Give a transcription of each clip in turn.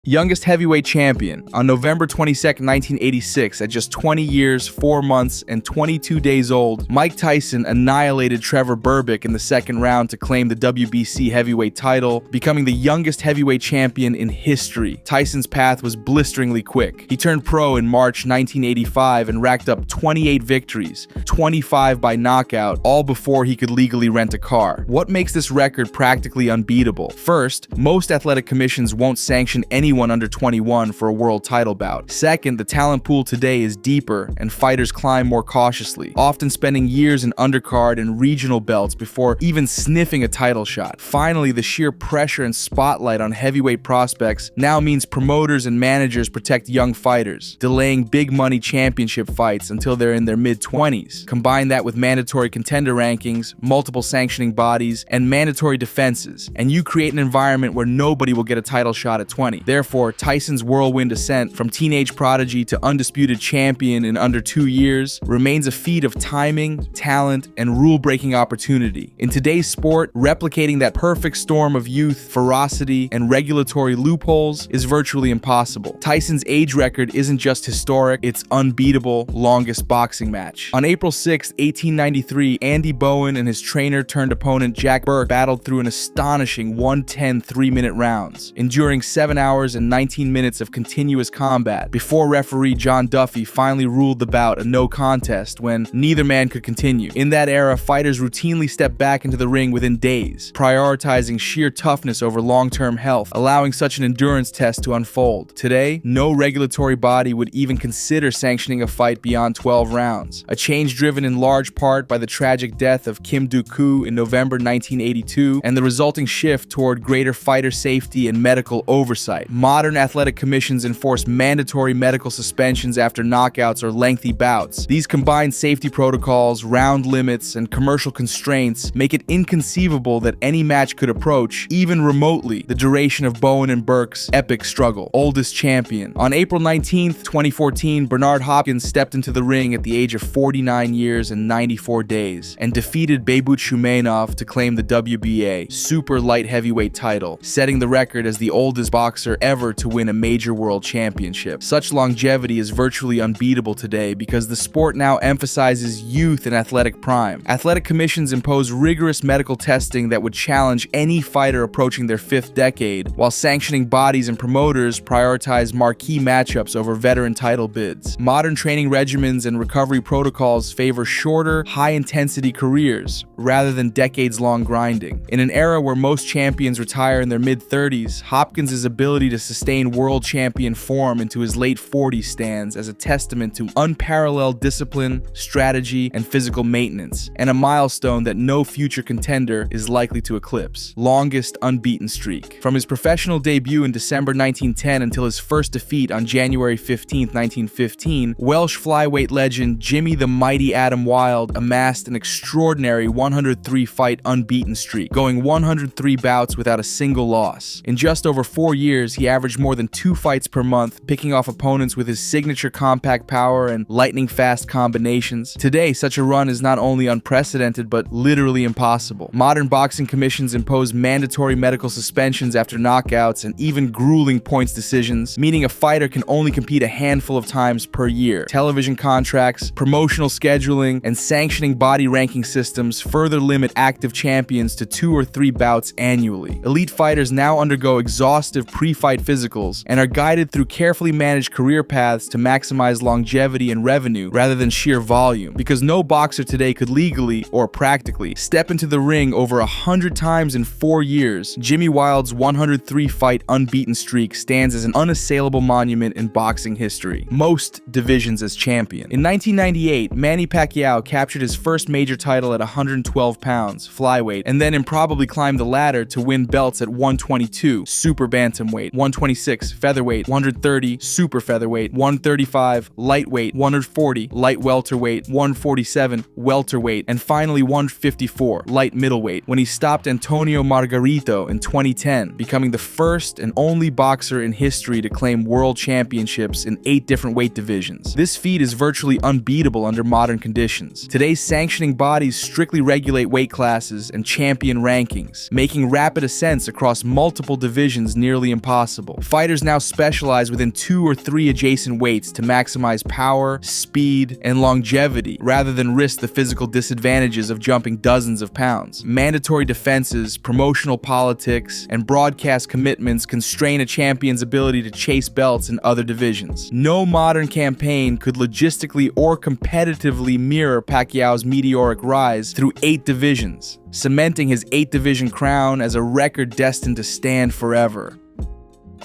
Youngest heavyweight champion. On November 22, 1986, at just 20 years, 4 months, and 22 days old, Mike Tyson annihilated Trevor Berbick in the second round to claim the WBC heavyweight title, becoming the youngest heavyweight champion in history. Tyson's path was blisteringly quick. He turned pro in March 1985 and racked up 28 victories, 25 by knockout, all before he could legally rent a car. What makes this record practically unbeatable? First, most athletic commissions won't sanction anyone under 21 for a world title bout. Second, the talent pool today is deeper and fighters climb more cautiously, often spending years in undercard and regional belts before even sniffing a title shot. Finally, the sheer pressure and spotlight on heavyweight prospects now means promoters and managers protect young fighters, delaying big money championship fights until they're in their mid-20s. Combine that with mandatory contender rankings, multiple sanctioning bodies, and mandatory defenses, and you create an environment where nobody will get a title shot at 20. Therefore, Tyson's whirlwind ascent from teenage prodigy to undisputed champion in under 2 years remains a feat of timing, talent, and rule-breaking opportunity. In today's sport, replicating that perfect storm of youth, ferocity, and regulatory loopholes is virtually impossible. Tyson's age record isn't just historic, it's unbeatable, longest boxing match. On April 6, 1893, Andy Bowen and his trainer-turned-opponent Jack Burke battled through an astonishing 110 3-minute rounds, enduring 7 hours and 19 minutes of continuous combat before referee John Duffy finally ruled the bout a no contest when neither man could continue. In that era, fighters routinely stepped back into the ring within days, prioritizing sheer toughness over long-term health, allowing such an endurance test to unfold. Today, no regulatory body would even consider sanctioning a fight beyond 12 rounds, a change driven in large part by the tragic death of Kim Duk-koo in November 1982 and the resulting shift toward greater fighter safety and medical oversight. Modern athletic commissions enforce mandatory medical suspensions after knockouts or lengthy bouts. These combined safety protocols, round limits, and commercial constraints make it inconceivable that any match could approach, even remotely, the duration of Bowen and Burke's epic struggle. Oldest champion. On April 19, 2014, Bernard Hopkins stepped into the ring at the age of 49 years and 94 days and defeated Beibut Shumenov to claim the WBA super light heavyweight title, setting the record as the oldest boxer ever to win a major world championship. Such longevity is virtually unbeatable today because the sport now emphasizes youth and athletic prime. Athletic commissions impose rigorous medical testing that would challenge any fighter approaching their 5th decade, while sanctioning bodies and promoters prioritize marquee matchups over veteran title bids. Modern training regimens and recovery protocols favor shorter, high-intensity careers rather than decades-long grinding. In an era where most champions retire in their mid-30s, Hopkins' ability to sustain world champion form into his late 40s stands as a testament to unparalleled discipline, strategy, and physical maintenance, and a milestone that no future contender is likely to eclipse. Longest unbeaten streak. From his professional debut in December 1910 until his first defeat on January 15, 1915, Welsh flyweight legend Jimmy the Mighty Adam Wilde amassed an extraordinary 103-fight unbeaten streak, going 103 bouts without a single loss. In just over 4 years, he averaged more than 2 fights per month, picking off opponents with his signature compact power and lightning-fast combinations. Today, such a run is not only unprecedented, but literally impossible. Modern boxing commissions impose mandatory medical suspensions after knockouts and even grueling points decisions, meaning a fighter can only compete a handful of times per year. Television contracts, promotional scheduling, and sanctioning body ranking systems further limit active champions to 2 or 3 bouts annually. Elite fighters now undergo exhaustive pre-fight physicals and are guided through carefully managed career paths to maximize longevity and revenue rather than sheer volume. Because no boxer today could legally, or practically, step into the ring over 100 times in 4 years, Jimmy Wilde's 103-fight unbeaten streak stands as an unassailable monument in boxing history. Most divisions as champion. In 1998, Manny Pacquiao captured his first major title at 112 pounds, flyweight, and then improbably climbed the ladder to win belts at 122, super bantamweight, 126, featherweight, 130, super featherweight, 135, lightweight, 140, light welterweight, 147, welterweight, and finally 154, light middleweight, when he stopped Antonio Margarito in 2010, becoming the first and only boxer in history to claim world championships in 8 different weight divisions. This feat is virtually unbeatable under modern conditions. Today's sanctioning bodies strictly regulate weight classes and champion rankings, making rapid ascents across multiple divisions nearly impossible. impossible. Fighters now specialize within 2 or 3 adjacent weights to maximize power, speed, and longevity, rather than risk the physical disadvantages of jumping dozens of pounds. Mandatory defenses, promotional politics, and broadcast commitments constrain a champion's ability to chase belts in other divisions. No modern campaign could logistically or competitively mirror Pacquiao's meteoric rise through 8 divisions, cementing his 8-division crown as a record destined to stand forever.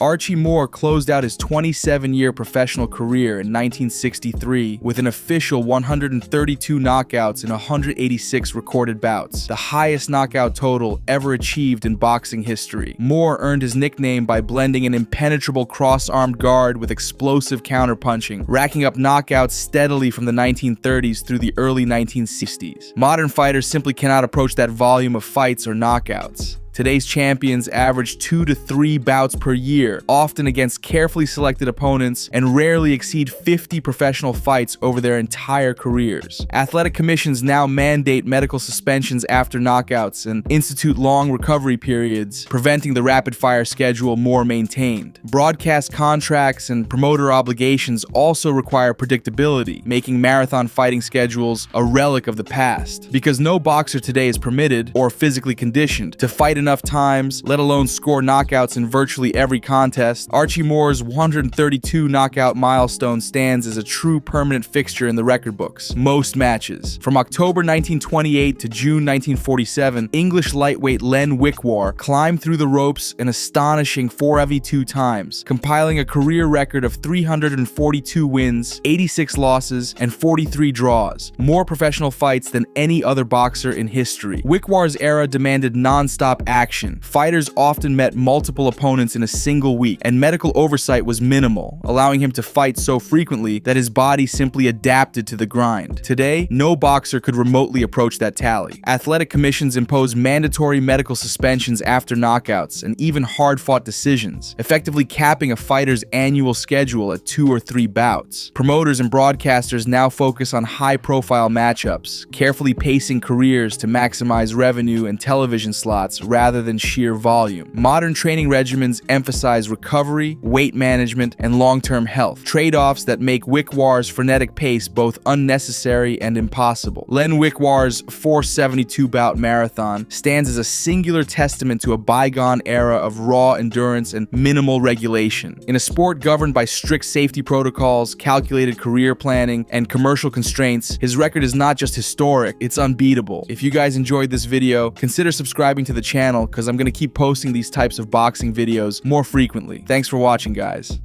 Archie Moore closed out his 27-year professional career in 1963 with an official 132 knockouts in 186 recorded bouts, the highest knockout total ever achieved in boxing history. Moore earned his nickname by blending an impenetrable cross-armed guard with explosive counterpunching, racking up knockouts steadily from the 1930s through the early 1960s. Modern fighters simply cannot approach that volume of fights or knockouts. Today's champions average 2 to 3 bouts per year, often against carefully selected opponents, and rarely exceed 50 professional fights over their entire careers. Athletic commissions now mandate medical suspensions after knockouts and institute long recovery periods, preventing the rapid-fire schedule Moore maintained. Broadcast contracts and promoter obligations also require predictability, making marathon fighting schedules a relic of the past. Because no boxer today is permitted, or physically conditioned, to fight enough times, let alone score knockouts in virtually every contest, Archie Moore's 132 knockout milestone stands as a true permanent fixture in the record books. Most matches. From October 1928 to June 1947, English lightweight Len Wickwar climbed through the ropes an astonishing 4v2 times, compiling a career record of 342 wins, 86 losses, and 43 draws, more professional fights than any other boxer in history. Wickwar's era demanded non-stop action. Fighters often met multiple opponents in a single week, and medical oversight was minimal, allowing him to fight so frequently that his body simply adapted to the grind. Today, no boxer could remotely approach that tally. Athletic commissions impose mandatory medical suspensions after knockouts, and even hard-fought decisions, effectively capping a fighter's annual schedule at 2 or 3 bouts. Promoters and broadcasters now focus on high-profile matchups, carefully pacing careers to maximize revenue and television slots rather than sheer volume. Modern training regimens emphasize recovery, weight management, and long-term health, trade-offs that make Wickwar's frenetic pace both unnecessary and impossible. Len Wickwar's 472-bout marathon stands as a singular testament to a bygone era of raw endurance and minimal regulation. In a sport governed by strict safety protocols, calculated career planning, and commercial constraints, his record is not just historic, it's unbeatable. If you guys enjoyed this video, consider subscribing to the channel because I'm going to keep posting these types of boxing videos more frequently. Thanks for watching, guys.